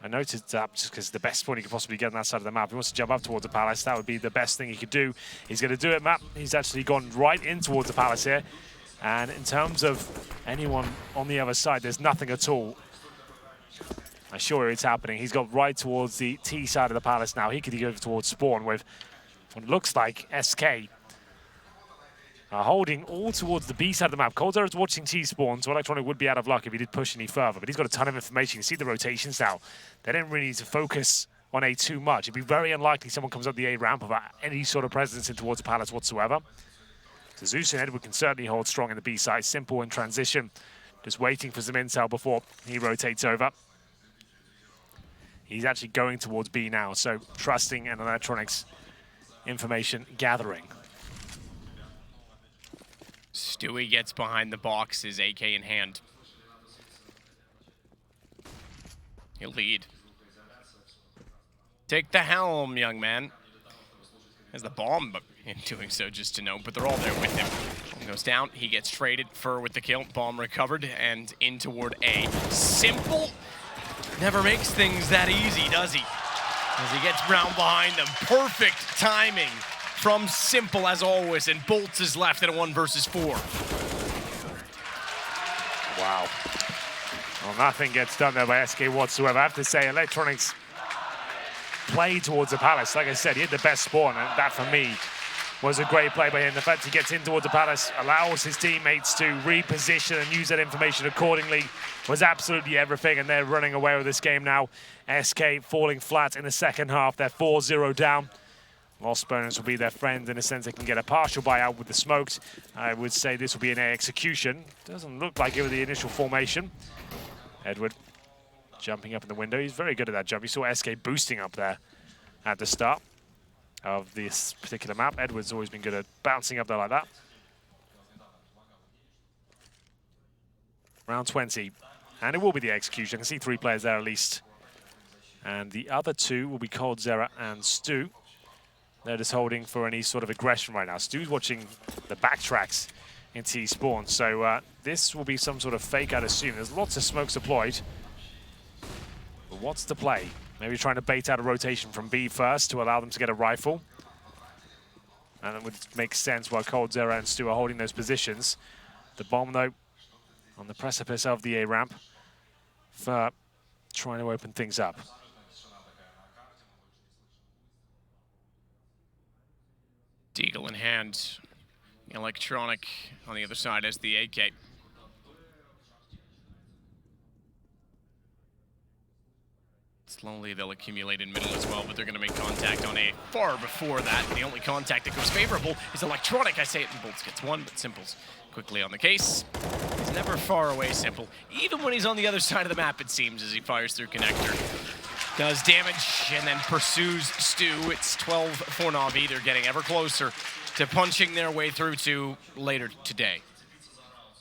I noticed that just because the best spawn he could possibly get on that side of the map. If he wants to jump up towards the palace, that would be the best thing he could do. He's going to do it, Matt. He's actually gone right in towards the palace here. And in terms of anyone on the other side, there's nothing at all. I assure you it's happening. He's got right towards the T side of the palace now. He could go towards spawn with what looks like SK. Holding all towards the B side of the map. Coldzera is watching T spawn, so Electronic would be out of luck if he did push any further. But he's got a ton of information. You can see the rotations now. They didn't really need to focus on A too much. It'd be very unlikely someone comes up the A ramp without any sort of presence in towards the palace whatsoever. So Zeus and Edward can certainly hold strong in the B side. Simple in transition. Just waiting for some intel before he rotates over. He's actually going towards B now, so trusting in Electronic's information gathering. Stewie gets behind the box, his AK in hand. He'll lead. Take the helm, young man. Has the bomb, but in doing so, just to know, but they're all there with him. Bomb goes down, he gets traded. Fur with the kill, bomb recovered, and in toward A. Simple never makes things that easy, does he? As he gets round behind them. Perfect timing from Simple as always, and Bolts is left in a 1 versus 4. Wow. Well, nothing gets done there by SK whatsoever. I have to say, Electronics play towards the palace. Like I said, he had the best spawn, and that for me was a great play by him. The fact he gets in towards the palace, allows his teammates to reposition and use that information accordingly, was absolutely everything, and they're running away with this game now. SK falling flat in the second half. They're 4-0 down. Lost bonus will be their friend in a sense. They can get a partial buyout with the smokes. I would say this will be an A execution. Doesn't look like it with the initial formation. Edward jumping up in the window. He's very good at that jump. You saw SK boosting up there at the start of this particular map. Edward's always been good at bouncing up there like that. Round 20. And it will be the execution. I can see 3 players there at least. And the other 2 will be Coldzera and Stu. They're just holding for any sort of aggression right now. Stu's watching the backtracks in T spawn. So this will be some sort of fake, I'd assume. There's lots of smokes deployed. But what's the play? Maybe trying to bait out a rotation from B first to allow them to get a rifle. And it would make sense while Coldzera and Stu are holding those positions. The bomb, though, on the precipice of the A ramp for trying to open things up. Deagle in hand. Electronic on the other side as the AK. Slowly they'll accumulate in middle as well, but they're going to make contact on A far before that. And the only contact that goes favorable is Electronic. I say it, and Bolts gets 1, but Simple's quickly on the case. He's never far away, Simple. Even when he's on the other side of the map, it seems, as he fires through connector. Does damage and then pursues Stu. It's 12 for Navi. They're getting ever closer to punching their way through to later today.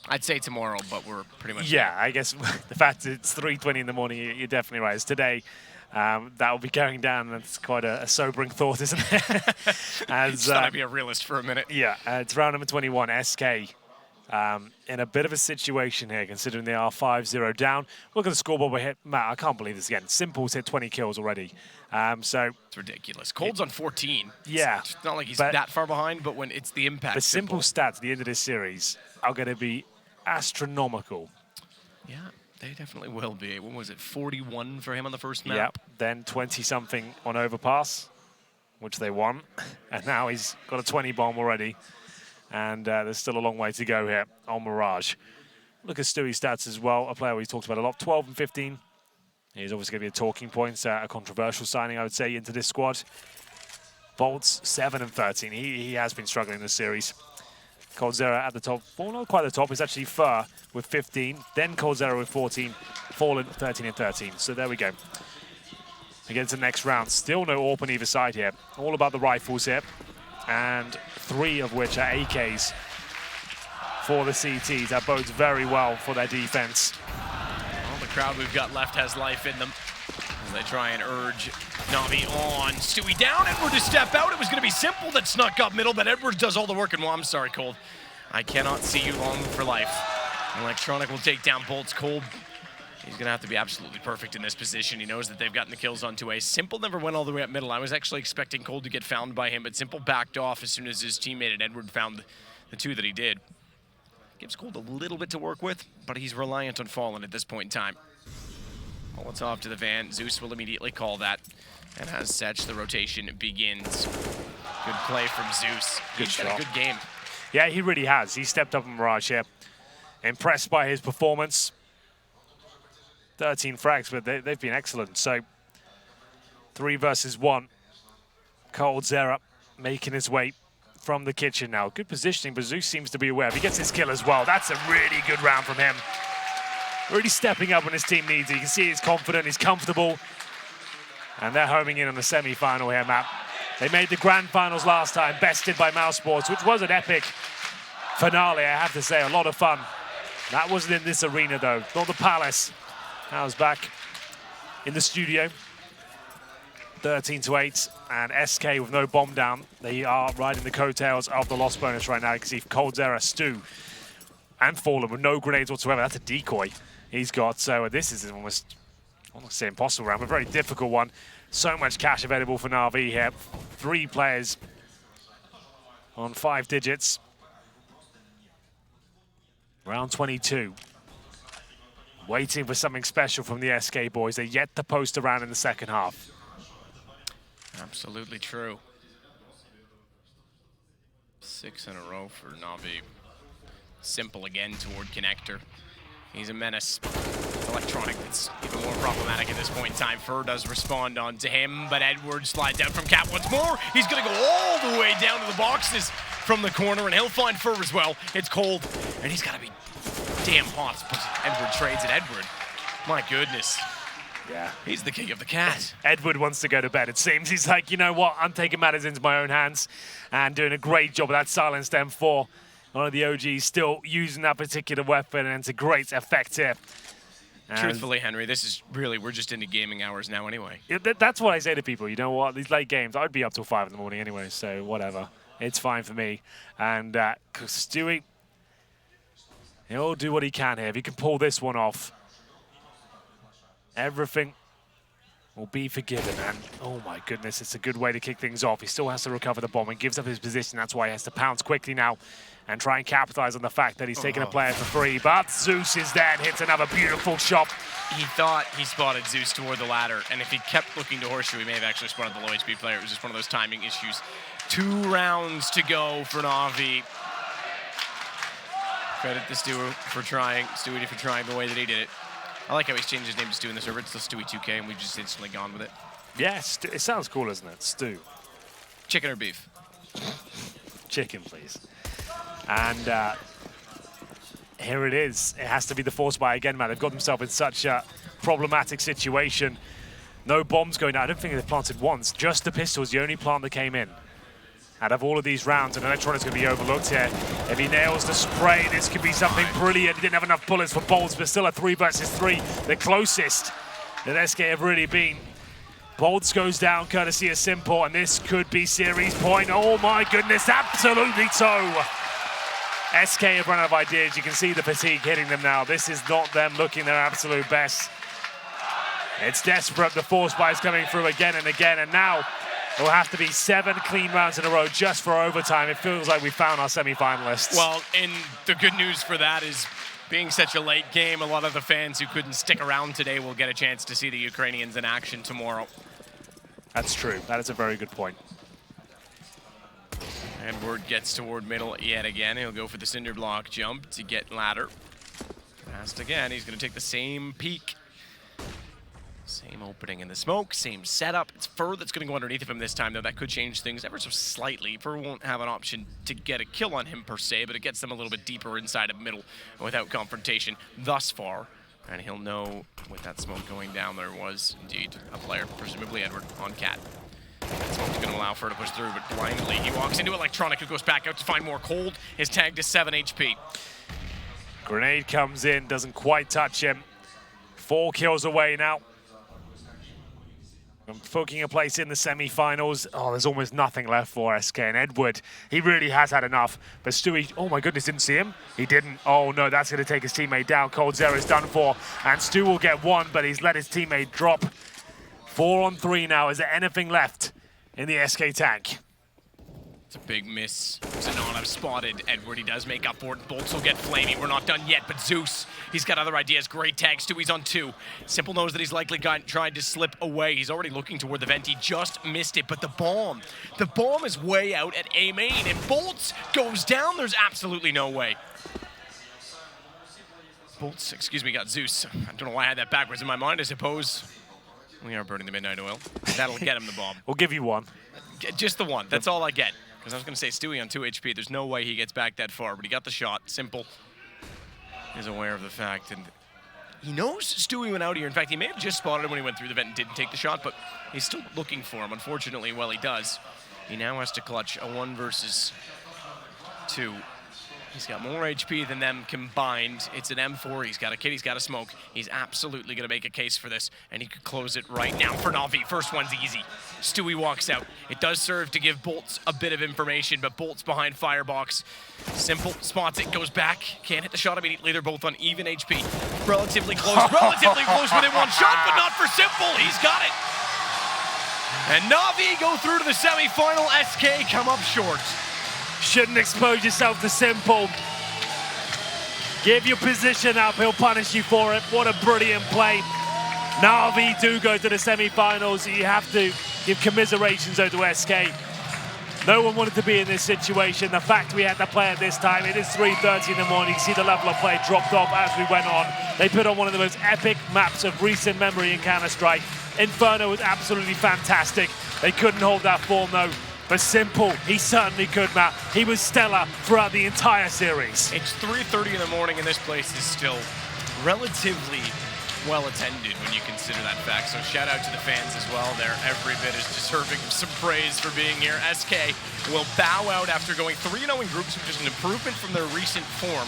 I'd say tomorrow, but we're pretty much there. I guess the fact that it's 3:20 in the morning, you're definitely right. It's today. That will be going down. That's quite a sobering thought, isn't it? Just thought I'd be a realist for a minute. Yeah, it's round number 21. SK in a bit of a situation here, considering they are 5-0 down. Look at the scoreboard we hit. Matt, I can't believe this again. Simple's hit 20 kills already. So it's ridiculous. Cold's on 14. Yeah. It's not like he's that far behind, but when it's the impact. The Simple stats at the end of this series are going to be astronomical. Yeah, they definitely will be. What was it, 41 for him on the first map? Yep, then 20-something on Overpass, which they won. And now he's got a 20 bomb already. And there's still a long way to go here on Mirage. Look at Stewie's stats as well, a player we talked about a lot. 12 and 15 He's obviously going to be a talking point, a controversial signing, I would say, into this squad. Bolts 7 and 13. He has been struggling in this series. coldzera at the top. Well, not quite the top. It's actually Fur with 15. Then coldzera with 14. Fallen 13 and 13. So there we go. Again to the next round. Still no AWP on either side here. All about the rifles here. And 3 of which are AKs for the CTs. That bodes very well for their defense. Well, the crowd we've got left has life in them as they try and urge Navi on. Stewie down, Edward to step out. It was going to be simple that snuck up middle, but Edward does all the work. And well, I'm sorry, Cold. I cannot see you long for life. Electronic will take down Bolts. Cold, he's going to have to be absolutely perfect in this position. He knows that they've gotten the kills onto A. Simple never went all the way up middle. I was actually expecting Cold to get found by him, but Simple backed off as soon as his teammate and Edward found the 2 that he did. Gives Cold a little bit to work with, but he's reliant on Fallen at this point in time. Molotov to the van. Zeus will immediately call that. And as such, the rotation begins. Good play from Zeus. He's got a good game. Yeah, he really has. He stepped up in Mirage here. Impressed by his performance. 13 frags, but they've been excellent. So 3 versus 1. coldzera making his way from the kitchen now. Good positioning, but Zeus seems to be aware. If he gets his kill as well, that's a really good round from him. Really stepping up when his team needs it. You can see he's confident, he's comfortable. And they're homing in on the semi-final here, Matt. They made the grand finals last time, bested by Mouse Sports, which was an epic finale, I have to say. A lot of fun. That wasn't in this arena, though. Not the Palace. I was back in the studio. 13-8, and SK with no bomb down. They are riding the coattails of the loss bonus right now. You can see coldzera, Stu, and Fallen with no grenades whatsoever. That's a decoy he's got. So this is almost, I won't say impossible round, but a very difficult one. So much cash available for Navi here. 3 players on 5 digits. Round 22. Waiting for something special from the SK boys. They're yet to post around in the second half. Absolutely true. 6 in a row for Navi. Simple again toward Connector. He's a menace. Electronic, that's even more problematic at this point in time. Fur does respond onto him, but Edward slides out from Cap once more. He's going to go all the way down to the boxes from the corner, and he'll find Fur as well. It's Cold, and he's got to be damn hot, but Edward trades at Edward. My goodness. Yeah. He's the king of the cat. Edward wants to go to bed, it seems. He's like, you know what, I'm taking matters into my own hands and doing a great job of that silenced M4. One of the OGs still using that particular weapon, and it's a great effect here. Truthfully, Henry, this is really, we're just into gaming hours now anyway. That's what I say to people. You know what, these late games, I'd be up till 5 in the morning anyway, so whatever. It's fine for me. And Stewie, he'll do what he can here. If he can pull this one off, everything will be forgiven. And oh my goodness, it's a good way to kick things off. He still has to recover the bomb and gives up his position. That's why he has to pounce quickly now and try and capitalize on the fact that he's taking a player for free. But Zeus is there and hits another beautiful shot. He thought he spotted Zeus toward the ladder, and if he kept looking to Horseshoe, he may have actually spotted the low HP player. It was just one of those timing issues. 2 rounds to go for Navi. Credit to Stewie for trying the way that he did it. I like how he's changed his name to Stu in the server. It's still Stewie 2K, and we've just instantly gone with it. Yes, it sounds cool, doesn't it? Stu. Chicken or beef? Chicken, please. And here it is. It has to be the force buy again, man. They've got themselves in such a problematic situation. No bombs going out. I don't think they've planted once. Just the pistols, the only plant that came in. Out of all of these rounds, and Electronic's going to be overlooked here. If he nails the spray, this could be something brilliant. He didn't have enough bullets for Bolts, but still a 3 versus 3. The closest that SK have really been. Bolts goes down courtesy of Simple, and this could be series point. Oh my goodness, absolutely so. SK have run out of ideas. You can see the fatigue hitting them now. This is not them looking their absolute best. It's desperate. The force buy is coming through again and again, and now it will have to be 7 clean rounds in a row just for overtime. It feels like we found our semi-finalists. Well, and the good news for that is, being such a late game, a lot of the fans who couldn't stick around today will get a chance to see the Ukrainians in action tomorrow. That's true. That is a very good point. Edward gets toward middle yet again. He'll go for the cinder block jump to get ladder. Fast again. He's going to take the same peek. Same opening in the smoke, same setup. It's Fur that's going to go underneath of him this time, though. That could change things ever so slightly. Fur won't have an option to get a kill on him, per se, but it gets them a little bit deeper inside of middle without confrontation thus far. And he'll know with that smoke going down, there was indeed a player, presumably Edward, on Cat. That smoke's going to allow Fur to push through, but blindly he walks into Electronic, who goes back out to find more Cold. His tag to 7 HP. Grenade comes in, doesn't quite touch him. 4 kills away now. Booking a place in the semi-finals. Oh, there's almost nothing left for SK and Edward. He really has had enough. But Stewie, oh my goodness, didn't see him? He didn't. Oh no, that's going to take his teammate down. Cold Zero is done for. And Stu will get 1, but he's let his teammate drop. 4 on 3 now. Is there anything left in the SK tank? It's a big miss to not have spotted Edward. He does make up for it. Bolts will get flamey. We're not done yet, but Zeus, he's got other ideas. Great tag. Stewie's on 2. Simple knows that he's likely tried to slip away. He's already looking toward the vent. He just missed it, but the bomb is way out at A main, and Bolts goes down. There's absolutely no way. Bolts, excuse me, got Zeus. I don't know why I had that backwards in my mind. I suppose we are burning the midnight oil. That'll get him the bomb. We'll give you 1. Just the 1. That's all I get. Because I was going to say Stewie on 2 HP. There's no way he gets back that far, but he got the shot. Simple is aware of the fact, and he knows Stewie went out here. In fact, he may have just spotted him when he went through the vent and didn't take the shot, but he's still looking for him. Unfortunately, well, he does. He now has to clutch a 1 versus 2. He's got more HP than them combined. It's an M4. He's got a kit. He's got a smoke. He's absolutely going to make a case for this, and he could close it right now for Navi. First one's easy. Stewie walks out. It does serve to give Bolts a bit of information, but Bolts behind Firebox. Simple spots it, goes back. Can't hit the shot immediately. They're both on even HP. Relatively close within 1 shot, but not for Simple. He's got it. And Navi go through to the semi-final. SK come up short. Shouldn't expose yourself to Simple. Give your position up, he'll punish you for it. What a brilliant play. Navi do go to the semi-finals. You have to give commiserations over to SK. No one wanted to be in this situation. The fact we had to play at this time, it is 3:30 in the morning. You see the level of play dropped off as we went on. They put on one of the most epic maps of recent memory in Counter-Strike. Inferno was absolutely fantastic. They couldn't hold that form though. But Simple, he certainly could, Matt. He was stellar throughout the entire series. It's 3:30 in the morning, and this place is still relatively well attended when you consider that fact. So shout out to the fans as well. They're every bit as deserving of some praise for being here. SK will bow out after going 3-0 in groups, which is an improvement from their recent form.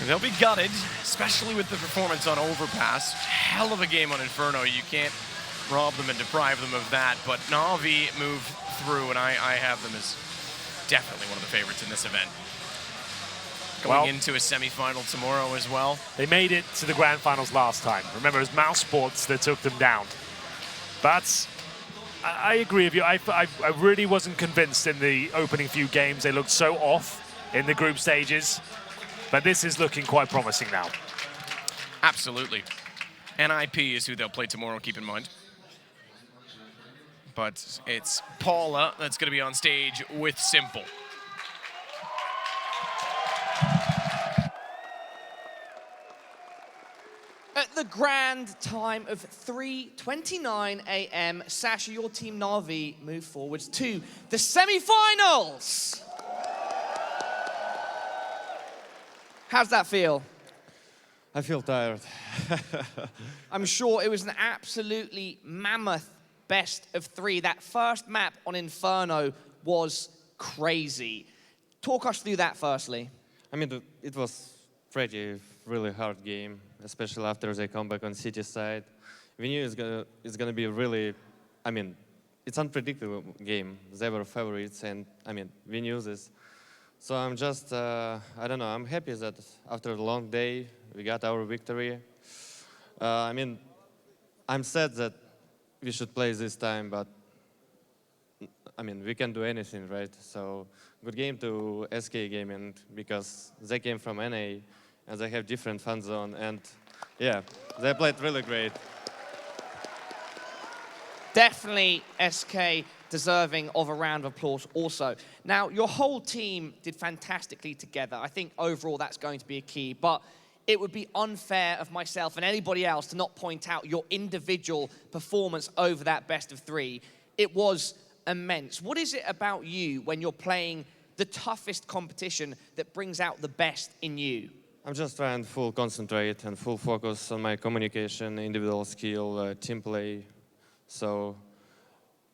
And they'll be gutted, especially with the performance on Overpass. Hell of a game on Inferno. You can't rob them and deprive them of that, but Navi move through, and I have them as definitely one of the favorites in this event. Going into a semi-final tomorrow as well. They made it to the grand finals last time. Remember, it was Mouse Sports that took them down. But I agree with you. I really wasn't convinced in the opening few games. They looked so off in the group stages, but this is looking quite promising now. Absolutely. NIP is who they'll play tomorrow, keep in mind. But it's Paula that's going to be on stage with Simple. At the grand time of 3:29 a.m., Sasha, your team Navi move forwards to the semi-finals. How's that feel? I feel tired. I'm sure it was an absolutely mammoth best of 3. That first map on Inferno was crazy. Talk us through that firstly. I mean, it was pretty, really hard game, especially after they come back on city side. We knew it's gonna be really, I mean, it's unpredictable game. They were favorites, and I mean, we knew this. So I'm just, I don't know, I'm happy that after a long day, we got our victory. I mean, I'm sad that we should play this time, but I mean, we can do anything, right? So good game to SK Gaming, because they came from NA and they have different fan zone, and yeah, they played really great. Definitely SK deserving of a round of applause also. Now, your whole team did fantastically together. I think overall that's going to be a key, but it would be unfair of myself and anybody else to not point out your individual performance over that best of 3. It was immense. What is it about you when you're playing the toughest competition that brings out the best in you? I'm just trying full concentrate and full focus on my communication, individual skill, team play. So,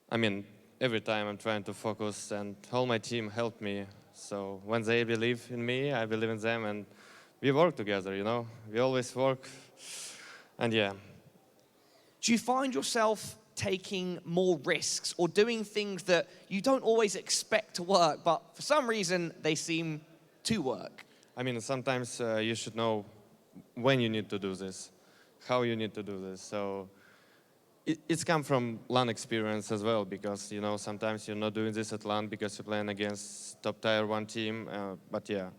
I mean, every time I'm trying to focus, and all my team helped me. So when they believe in me, I believe in them, and we work together, you know? We always work, and yeah. Do you find yourself taking more risks or doing things that you don't always expect to work, but for some reason they seem to work? I mean, sometimes you should know when you need to do this, how you need to do this. So it's come from LAN experience as well, because, you know, sometimes you're not doing this at LAN because you're playing against top tier 1 team. But yeah,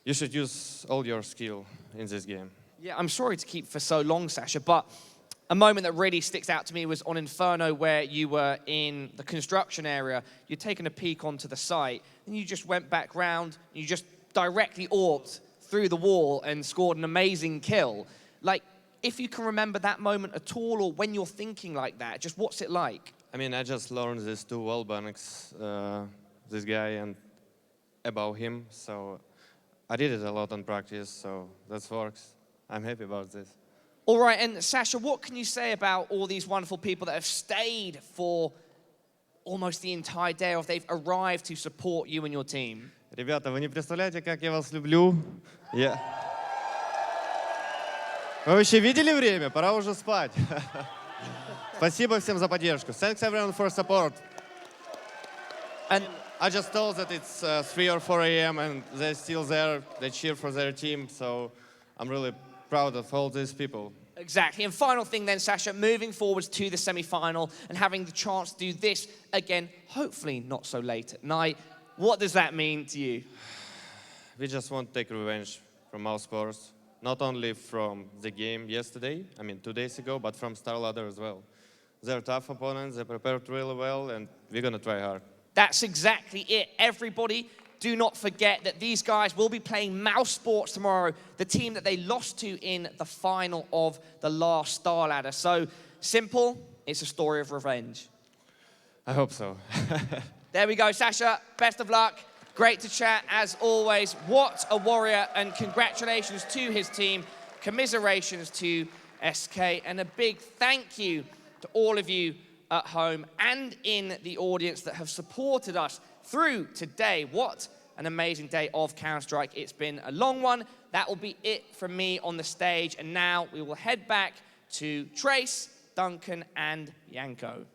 you should use all your skill in this game. Yeah, I'm sorry to keep for so long, Sasha, but a moment that really sticks out to me was on Inferno, where you were in the construction area. You'd taken a peek onto the site, and you just went back round, and you just directly AWP'd through the wall and scored an amazing kill. Like, if you can remember that moment at all, or when you're thinking like that, just what's it like? I mean, I just learned these 2 wall bannings, this guy and about him, so I did it a lot on practice, so that works. I'm happy about this. All right, and Sasha, what can you say about all these wonderful people that have stayed for almost the entire day, or if they've arrived to support you and your team? Ребята, вы не представляете, как я вас люблю. Вы вообще видели время? Пора уже спать. Спасибо всем за поддержку. Thanks everyone for support. And I just told that it's 3 or 4 a.m. and they're still there. They cheer for their team, so I'm really proud of all these people. exactly. And final thing then, Sasha, moving forwards to the semi-final and having the chance to do this again, hopefully not so late at night. What does that mean to you? We just want to take revenge from our sports, not only from the game yesterday, I mean 2 days ago, but from Starladder as well. They're tough opponents, they prepared really well, and we're going to try hard. That's exactly it. Everybody, do not forget that these guys will be playing Mouse Sports tomorrow, the team that they lost to in the final of the last Starladder. So, simple, it's a story of revenge. I hope so. There we go, Sasha. Best of luck. Great to chat, as always. What a warrior, and congratulations to his team. Commiserations to SK, and a big thank you to all of you at home and in the audience that have supported us through today. What an amazing day of Counter-Strike. It's been a long one. That will be it from me on the stage, and now we will head back to Trace, Duncan, and Yanko.